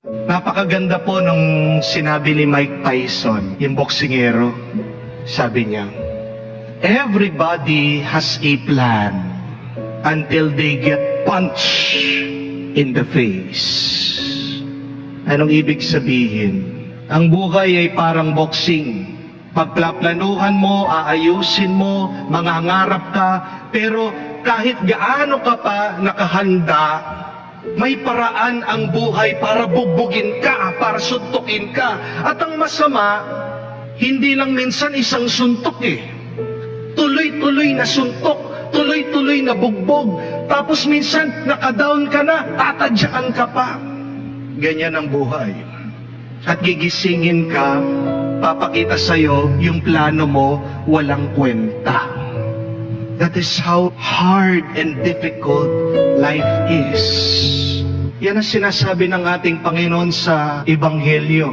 Napakaganda po nung sinabi ni Mike Tyson, yung boksingero. Sabi niya, everybody has a plan until they get punched in the face. Anong ibig sabihin? Ang buhay ay parang boxing. Pagplaplanuhan mo, aayusin mo, mangangarap ka, pero kahit gaano ka pa nakahanda, may paraan ang buhay para bugbugin ka, para suntukin ka. At ang masama, hindi lang minsan isang suntok tuloy-tuloy na suntok, tuloy-tuloy na bugbog. Tapos minsan, nakadown ka na, tatadyaan ka pa. Ganyan ang buhay. At gigisingin ka, papakita sa'yo yung plano mo, walang kwenta. That is how hard and difficult life is. Yan ang sinasabi ng ating Panginoon sa Ebanghelyo.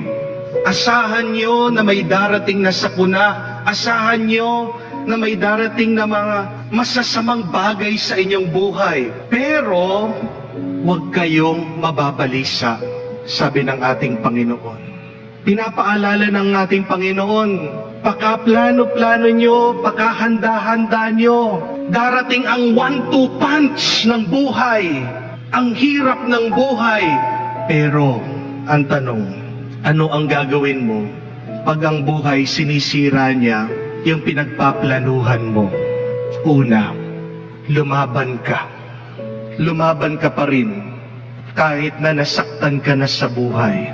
Asahan nyo na may darating na sakuna. Asahan nyo na may darating na mga masasamang bagay sa inyong buhay. Pero, huwag kayong mababalisa, sabi ng ating Panginoon. Pinapaalala ng ating Panginoon, pakaplano-plano nyo, pakahanda-handa nyo, darating ang 1-2 punch ng buhay, ang hirap ng buhay. Pero, ang tanong, ano ang gagawin mo pag ang buhay sinisira niya yung pinagpaplanuhan mo? Una, lumaban ka. Lumaban ka pa rin kahit na nasaktan ka na sa buhay.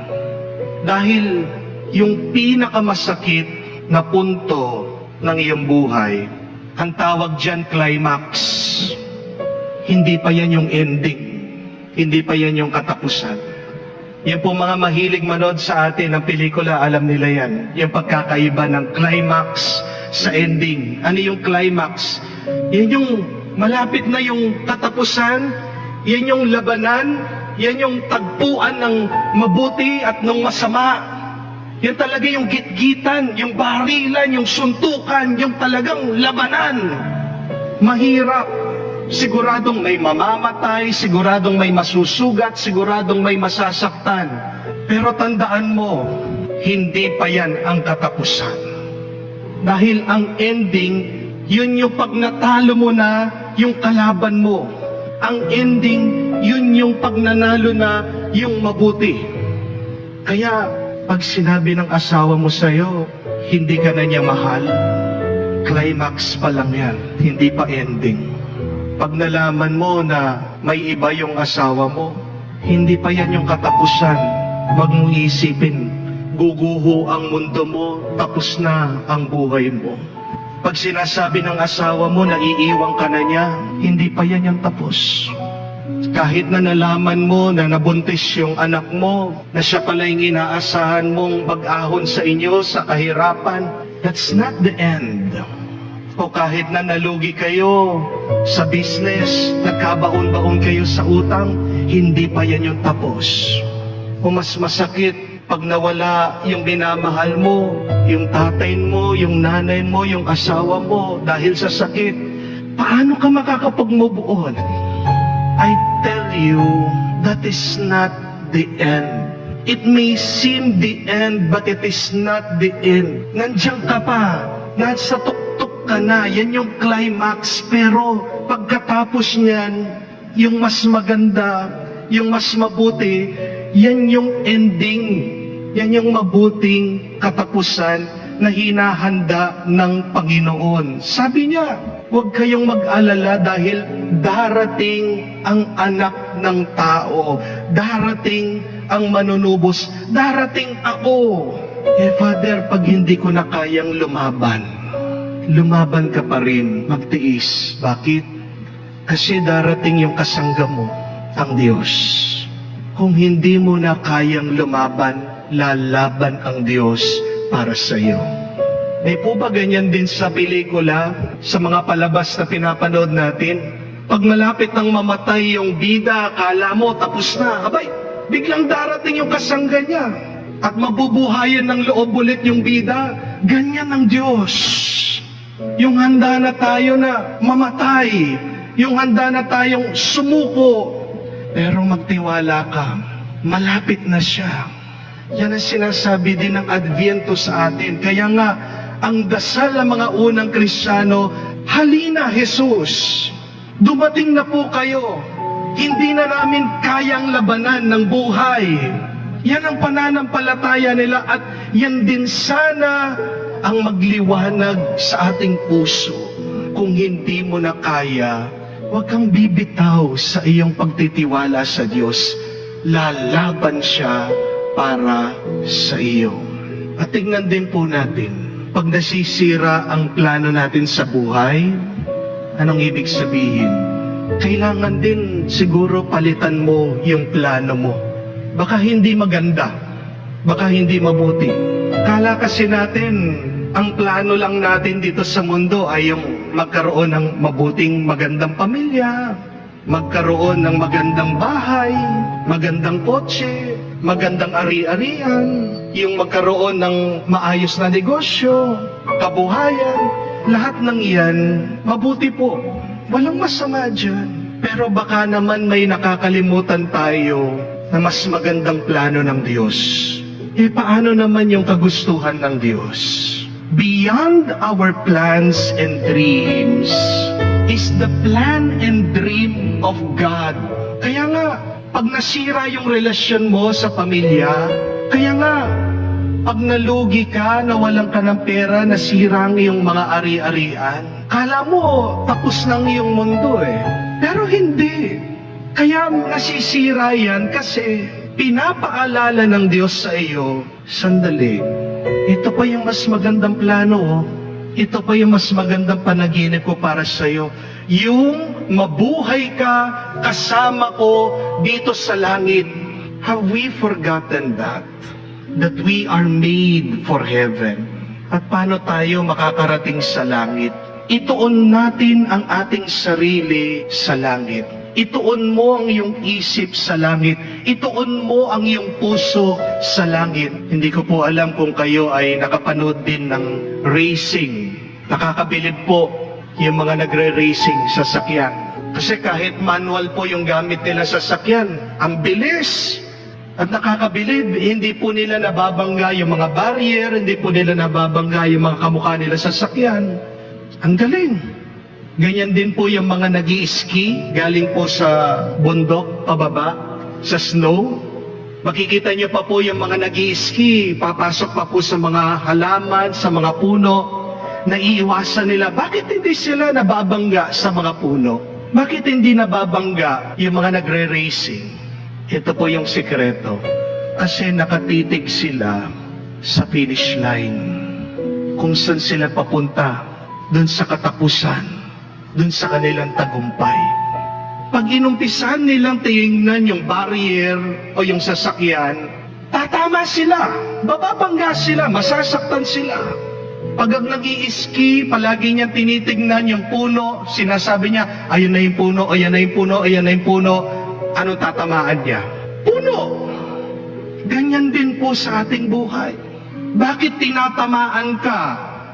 Dahil yung pinakamasakit na punto ng iyong buhay, ang tawag dyan climax. Hindi pa yan yung ending. Hindi pa yan yung katapusan. Yan po mga mahilig manood sa atin ng pelikula, alam nila yan. Yung pagkakaiba ng climax sa ending. Ano yung climax? Yan yung malapit na yung katapusan, yan yung labanan, yan yung tagpuan ng mabuti at ng masama. Yan talaga yung gitgitan, yung barilan, yung suntukan, yung talagang labanan. Mahirap. Siguradong may mamamatay, siguradong may masusugat, siguradong may masasaktan. Pero tandaan mo, hindi pa yan ang katapusan. Dahil ang ending, yun yung pag natalo mo na yung kalaban mo. Ang ending, yun yung pag nanalo na yung mabuti. Kaya, pag sinabi ng asawa mo sa'yo, hindi ka na niya mahal, climax pa lang yan, hindi pa ending. Pag nalaman mo na may iba yung asawa mo, hindi pa yan yung katapusan. Huwag mong isipin, guguho ang mundo mo, tapos na ang buhay mo. Pag sinasabi ng asawa mo na iiwang ka na niya, hindi pa yan yung tapos. Kahit na nalaman mo na nabuntis yung anak mo, na siya pala yung inaasahan mong mag-ahon sa inyo sa kahirapan, that's not the end. O kahit na nalugi kayo sa business, nagkabaon-baon kayo sa utang, hindi pa yan yung tapos. O mas masakit, pag nawala yung minamahal mo, yung tatay mo, yung nanay mo, yung asawa mo, dahil sa sakit, paano ka makakapag-move on? I tell you, that is not the end. It may seem the end, but it is not the end. Nandiyan ka pa, nasa tuktok ka na, yan yung climax, pero pagkatapos niyan, yung mas maganda, yung mas mabuti, yan yung ending. Yan yung mabuting katapusan na hinahanda ng Panginoon. Sabi niya, huwag kayong mag-alala dahil darating ang anak ng tao. Darating ang manunubos. Darating ako. Father, pag hindi ko na kayang lumaban, lumaban ka pa rin, magtiis. Bakit? Kasi darating yung kasangga mo, ang Diyos. Kung hindi mo na kayang lumaban, lalaban ang Diyos para sa iyo. May po ba ganyan din sa pelikula, sa mga palabas na pinapanood natin? Pag malapit nang mamatay yung bida, akala mo tapos na. Abay, biglang darating yung kasangga niya. At mabubuhayan ng loob ulit yung bida. Ganyan ang Diyos. Yung handa na tayo na mamatay. Yung handa na tayong sumuko. Pero magtiwala ka. malapit na siya. Yan ang sinasabi din ng Adviento sa atin. Kaya nga, ang dasal ng mga unang Kristiyano, halina Jesus, dumating na po kayo. Hindi na namin kayang labanan ng buhay. Yan ang pananampalataya nila at yan din sana ang magliwanag sa ating puso. Kung hindi mo na kaya, huwag kang bibitaw sa iyong pagtitiwala sa Diyos. Lalaban siya para sa iyo. At tingnan din po natin, pag nasisira ang plano natin sa buhay, anong ibig sabihin? Kailangan din siguro palitan mo yung plano mo. Baka hindi maganda, baka hindi mabuti. Kala kasi natin, ang plano lang natin dito sa mundo ay yung magkaroon ng mabuting magandang pamilya, magkaroon ng magandang bahay, magandang kotse, magandang ari-arian, yung magkaroon ng maayos na negosyo, kabuhayan, lahat ng iyan, mabuti po. Walang masama dyan. Pero baka naman may nakakalimutan tayo na mas magandang plano ng Diyos. Paano naman yung kagustuhan ng Diyos? Beyond our plans and dreams is the plan and dream of God. Kaya nga, pag nasira yung relasyon mo sa pamilya, kaya nga, pag nalugi ka, nawalan ka ng pera, nasira ang iyong mga ari-arian, kala mo, tapos ng iyong mundo Pero hindi. Kaya nasisira yan kasi pinapaalala ng Diyos sa iyo, sandali, ito pa yung mas magandang plano, ito pa yung mas magandang panaginip ko para sa iyo. Yung mabuhay ka kasama ko dito sa langit. Have we forgotten that? That we are made for heaven. At paano tayo makakarating sa langit? Ituon natin ang ating sarili sa langit. Ituon mo ang iyong isip sa langit. Ituon mo ang iyong puso sa langit. Hindi ko po alam kung kayo ay nakapanood din ng racing. Nakakabilib po yung mga nagre-racing sa sasakyan. Kasi kahit manual po yung gamit nila sa sasakyan, ang bilis. At nakakabilib, hindi po nila nababangga yung mga barrier, hindi po nila nababangga yung mga kamukha nila sa sasakyan. Ang galing. Ganyan din po yung mga nag-i-ski, galing po sa bundok, pababa, sa snow. Makikita nyo pa po yung mga nag-i-ski, papasok pa po sa mga halaman, sa mga puno, naiiwasan nila. Bakit hindi sila nababangga sa mga puno? Bakit hindi nababangga yung mga nagre-racing? Ito po yung sikreto. Kasi nakatitig sila sa finish line. Kung saan sila papunta, dun sa katapusan, dun sa kanilang tagumpay. Pag inumpisan nilang tingnan yung barrier o yung sasakyan, tatama sila, bababangga sila, masasaktan sila. Pag ang nag-i-ski, palagi niyang tinitignan yung puno, sinasabi niya, ayun na yung puno, ayan na yung puno, ayan na yung puno. Anong tatamaan niya? Puno! Ganyan din po sa ating buhay. Bakit tinatamaan ka?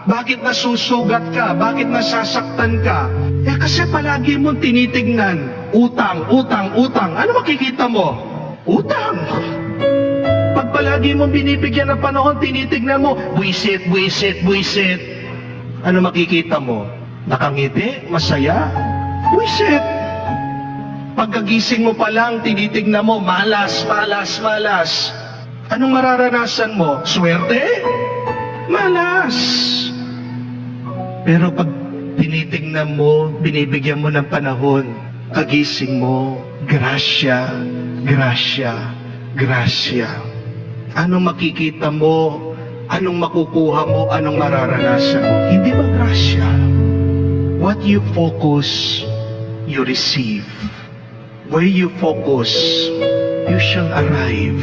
Bakit nasusugat ka? Bakit nasasaktan ka? Kasi palagi mo tinitignan, utang, utang, utang. Ano makikita mo? Utang. Pag palagi mo binibigyan ng panahon, tinitignan mo, buisit, buisit, buisit. Ano makikita mo? Nakangiti? Masaya? Buisit. Pagkagising mo pa lang, tinitignan mo, malas, malas, malas. Anong mararanasan mo? Swerte? Malas. Pero pag tinitingnan mo, binibigyan mo ng panahon, kagising mo, grasya, grasya, grasya. Anong makikita mo? Anong makukuha mo? Anong mararanasan mo? Hindi ba grasya? What you focus, you receive. Where you focus, you shall arrive.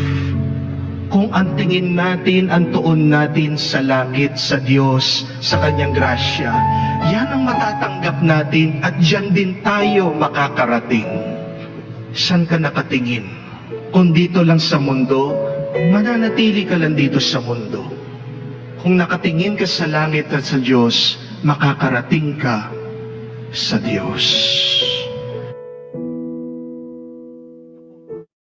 Kung ang tingin natin, ang tuon natin sa langit, sa Diyos, sa Kanyang grasya, yan ang matatanggap natin at dyan din tayo makakarating. Saan ka nakatingin? Kung dito lang sa mundo, mananatili ka lang dito sa mundo. Kung nakatingin ka sa langit at sa Diyos, makakarating ka sa Diyos.